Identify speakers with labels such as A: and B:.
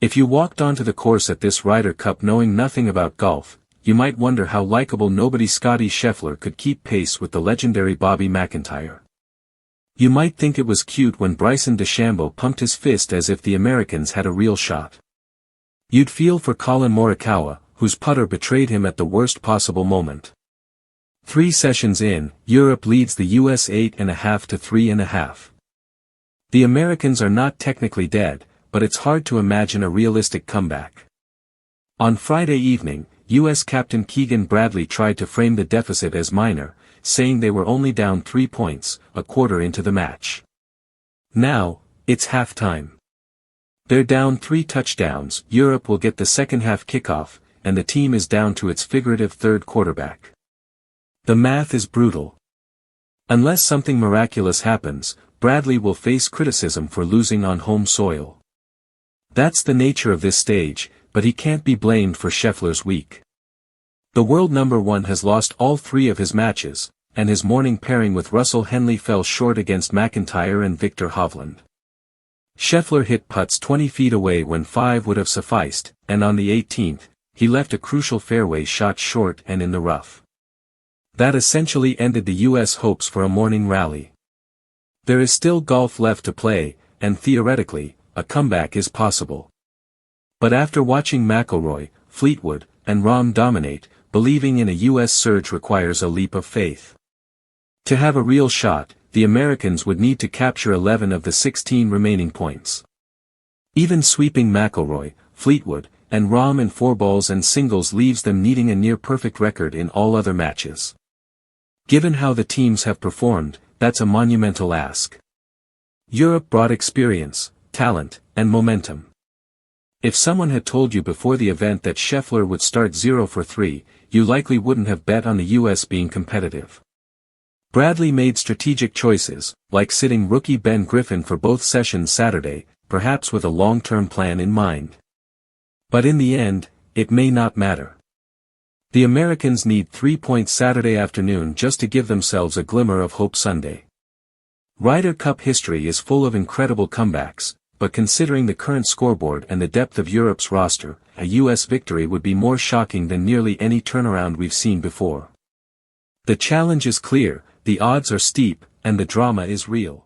A: If you walked onto the course at this Ryder Cup knowing nothing about golf, you might wonder how likable nobody Scottie Scheffler could keep pace with the legendary Bobby McIntyre. You might think it was cute when Bryson DeChambeau pumped his fist as if the Americans had a real shot. You'd feel for Colin Morikawa, whose putter betrayed him at the worst possible moment. 3 sessions in, Europe leads the US 8.5 to 3.5. The Americans are not technically dead, but it's hard to imagine a realistic comeback. On Friday evening, US captain Keegan Bradley tried to frame the deficit as minor, saying they were only down 3 points, a quarter into the match. Now, it's halftime. They're down 3 touchdowns, Europe will get the second-half kickoff, and the team is down to its figurative third quarterback. The math is brutal. Unless something miraculous happens, Bradley will face criticism for losing on home soil. That's the nature of this stage, but he can't be blamed for Scheffler's week. The world number 1 has lost all 3 of his matches, and his morning pairing with Russell Henley fell short against McIntyre and Viktor Hovland. Scheffler hit putts 20 feet away when 5 would have sufficed, and on the 18th, he left a crucial fairway shot short and in the rough. That essentially ended the US hopes for a morning rally. There is still golf left to play, and theoretically, a comeback is possible. But after watching McIlroy, Fleetwood, and Rahm dominate, believing in a US surge requires a leap of faith. To have a real shot, the Americans would need to capture 11 of the 16 remaining points. Even sweeping McIlroy, Fleetwood, and Rahm in 4 balls and singles leaves them needing a near-perfect record in all other matches. Given how the teams have performed, that's a monumental ask. Europe brought experience, talent, and momentum. If someone had told you before the event that Scheffler would start 0 for 3, you likely wouldn't have bet on the US being competitive. Bradley made strategic choices, like sitting rookie Ben Griffin for both sessions Saturday, perhaps with a long-term plan in mind. But in the end, it may not matter. The Americans need 3 points Saturday afternoon just to give themselves a glimmer of hope Sunday. Ryder Cup history is full of incredible comebacks, but considering the current scoreboard and the depth of Europe's roster, a US victory would be more shocking than nearly any turnaround we've seen before. The challenge is clear, the odds are steep, and the drama is real.